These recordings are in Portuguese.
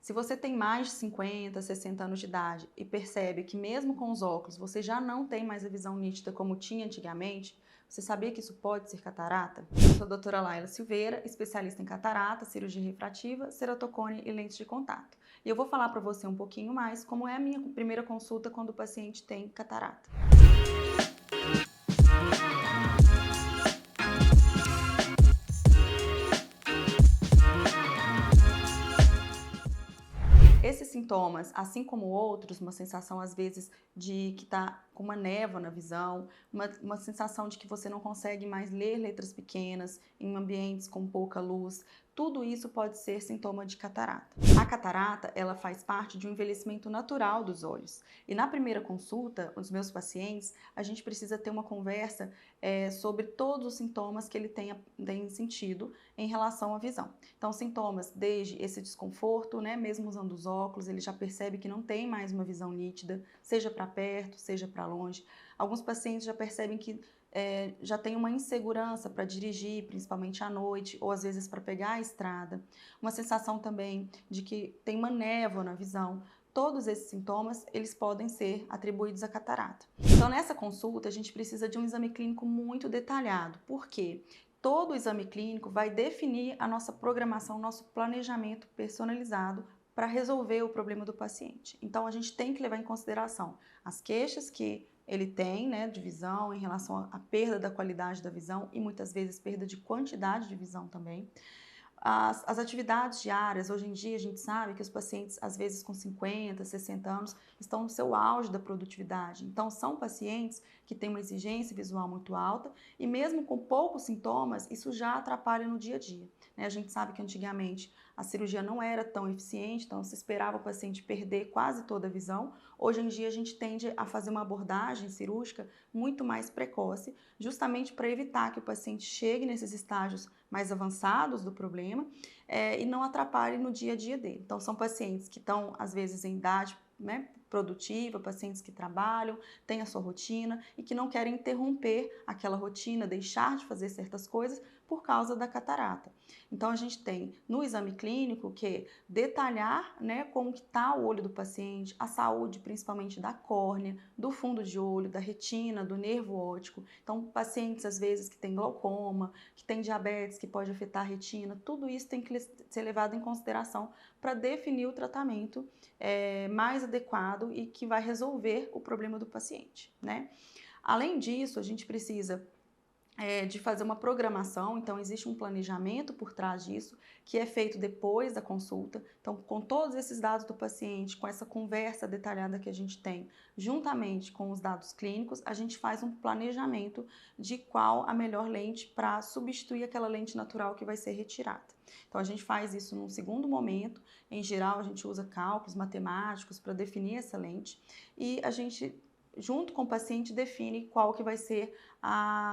Se você tem mais de 50, 60 anos de idade e percebe que mesmo com os óculos você já não tem mais a visão nítida como tinha antigamente, você sabia que isso pode ser catarata? Eu sou a doutora Laila Silveira, especialista em catarata, cirurgia refrativa, ceratocone e lentes de contato. E eu vou falar para você um pouquinho mais como é a minha primeira consulta quando o paciente tem catarata. Esses sintomas, assim como outros, uma sensação às vezes de que está com uma névoa na visão, uma sensação de que você não consegue mais ler letras pequenas em ambientes com pouca luz, tudo isso pode ser sintoma de catarata. A catarata, ela faz parte de um envelhecimento natural dos olhos. E na primeira consulta, os meus pacientes, a gente precisa ter uma conversa sobre todos os sintomas que ele tem sentido em relação à visão. Então, sintomas desde esse desconforto, né, mesmo usando os óculos, ele já percebe que não tem mais uma visão nítida, seja para perto, seja para longe. Alguns pacientes já percebem que já tem uma insegurança para dirigir, principalmente à noite, ou às vezes para pegar a estrada. Uma sensação também de que tem uma névoa na visão. Todos esses sintomas, eles podem ser atribuídos à catarata. Então, nessa consulta, a gente precisa de um exame clínico muito detalhado. Por quê? Todo o exame clínico vai definir a nossa programação, nosso planejamento personalizado para resolver o problema do paciente. Então, a gente tem que levar em consideração as queixas que ele tem, né, de visão em relação à perda da qualidade da visão e muitas vezes perda de quantidade de visão também. As atividades diárias, hoje em dia a gente sabe que os pacientes, às vezes com 50, 60 anos, estão no seu auge da produtividade. Então, são pacientes que têm uma exigência visual muito alta e mesmo com poucos sintomas, isso já atrapalha no dia a dia. Né? A gente sabe que antigamente a cirurgia não era tão eficiente, então se esperava o paciente perder quase toda a visão. Hoje em dia a gente tende a fazer uma abordagem cirúrgica muito mais precoce, justamente para evitar que o paciente chegue nesses estágios mais avançados do problema e não atrapalhe no dia a dia dele. Então, são pacientes que estão, às vezes, em idade, né, produtiva, pacientes que trabalham, têm a sua rotina e que não querem interromper aquela rotina, deixar de fazer certas coisas por causa da catarata. Então, a gente tem no exame clínico que detalhar, né, como que está o olho do paciente, a saúde principalmente da córnea, do fundo de olho, da retina, do nervo óptico. Então, pacientes às vezes que têm glaucoma, que têm diabetes, que pode afetar a retina, tudo isso tem que ser levado em consideração para definir o tratamento mais adequado e que vai resolver o problema do paciente, né? Além disso, a gente precisa de fazer uma programação, então existe um planejamento por trás disso, que é feito depois da consulta. Então, com todos esses dados do paciente, com essa conversa detalhada que a gente tem, juntamente com os dados clínicos, a gente faz um planejamento de qual a melhor lente para substituir aquela lente natural que vai ser retirada. Então, a gente faz isso num segundo momento. Em geral, a gente usa cálculos matemáticos para definir essa lente e a gente, junto com o paciente, define qual que vai ser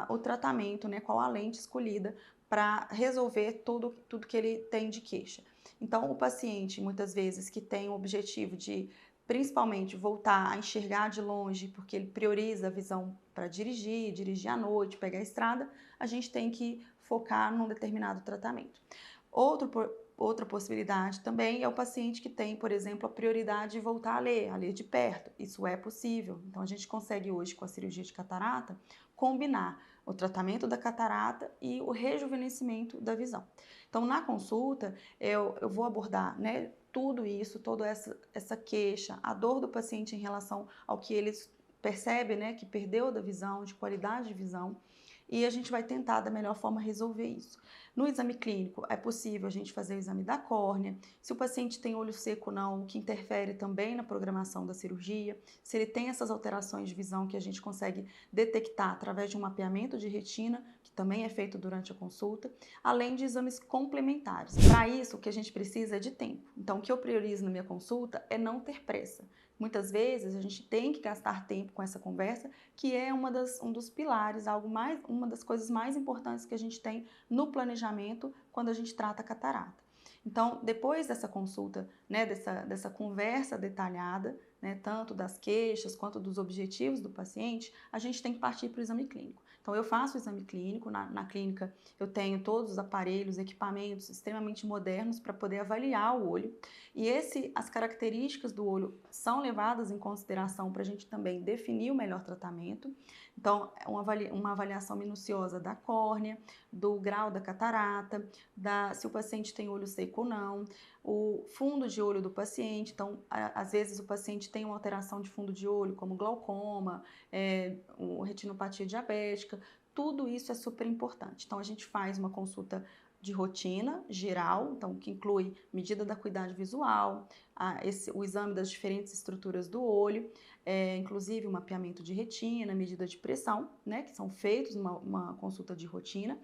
o tratamento, né, qual a lente escolhida para resolver tudo que ele tem de queixa. Então, o paciente, muitas vezes, que tem o objetivo de, principalmente, voltar a enxergar de longe, porque ele prioriza a visão para dirigir à noite, pegar a estrada, a gente tem que focar num determinado tratamento. Outra possibilidade também é o paciente que tem, por exemplo, a prioridade de voltar a ler de perto. Isso é possível. Então, a gente consegue hoje, com a cirurgia de catarata, combinar o tratamento da catarata e o rejuvenescimento da visão. Então, na consulta, eu vou abordar, né, tudo isso, toda essa queixa, a dor do paciente em relação ao que ele percebe, né, que perdeu da visão, de qualidade de visão, e a gente vai tentar da melhor forma resolver isso. No exame clínico, é possível a gente fazer o exame da córnea, se o paciente tem olho seco ou não, o que interfere também na programação da cirurgia, se ele tem essas alterações de visão que a gente consegue detectar através de um mapeamento de retina, que também é feito durante a consulta, além de exames complementares. Para isso, o que a gente precisa é de tempo. Então, o que eu priorizo na minha consulta é não ter pressa. Muitas vezes a gente tem que gastar tempo com essa conversa, que é um dos pilares, uma das coisas mais importantes que a gente tem no planejamento quando a gente trata a catarata. Então, depois dessa consulta, né, dessa conversa detalhada, né, tanto das queixas quanto dos objetivos do paciente, a gente tem que partir para o exame clínico. Então, eu faço o exame clínico, na clínica eu tenho todos os aparelhos, equipamentos extremamente modernos para poder avaliar o olho. E as características do olho são levadas em consideração para a gente também definir o melhor tratamento. Então, uma avaliação minuciosa da córnea, do grau da catarata, se o paciente tem olho seco ou não, o fundo de olho do paciente. Então, às vezes o paciente tem uma alteração de fundo de olho, como glaucoma, retinopatia diabética. Tudo isso é super importante. Então, a gente faz uma consulta de rotina geral, então que inclui medida da acuidade visual, o exame das diferentes estruturas do olho, inclusive o mapeamento de retina, medida de pressão, né, que são feitos uma consulta de rotina.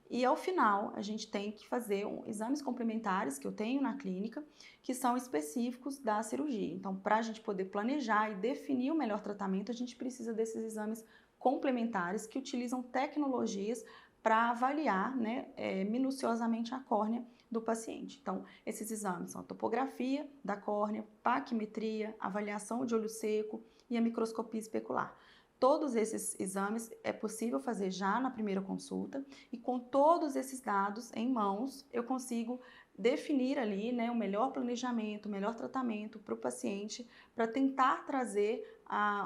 E ao final, a gente tem que fazer exames complementares que eu tenho na clínica, que são específicos da cirurgia. Então, para a gente poder planejar e definir o melhor tratamento, a gente precisa desses exames complementares que utilizam tecnologias para avaliar, né, minuciosamente a córnea do paciente. Então, esses exames são a topografia da córnea, paquimetria, avaliação de olho seco e a microscopia especular. Todos esses exames é possível fazer já na primeira consulta e com todos esses dados em mãos eu consigo definir ali, né, o melhor planejamento, o melhor tratamento para o paciente para tentar trazer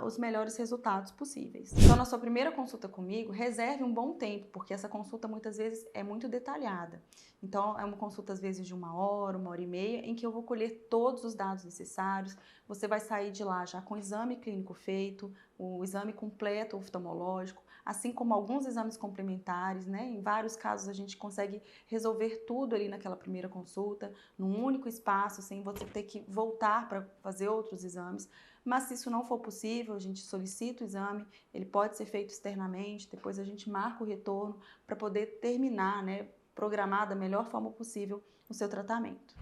os melhores resultados possíveis. Então, na sua primeira consulta comigo, reserve um bom tempo, porque essa consulta muitas vezes é muito detalhada. Então, é uma consulta às vezes de 1 hora e meia, em que eu vou colher todos os dados necessários. Você vai sair de lá já com o exame clínico feito, o exame completo oftalmológico, assim como alguns exames complementares, né? Em vários casos a gente consegue resolver tudo ali naquela primeira consulta, num único espaço, sem você ter que voltar para fazer outros exames. Mas se isso não for possível, a gente solicita o exame, ele pode ser feito externamente, depois a gente marca o retorno para poder terminar, né, programar da melhor forma possível o seu tratamento.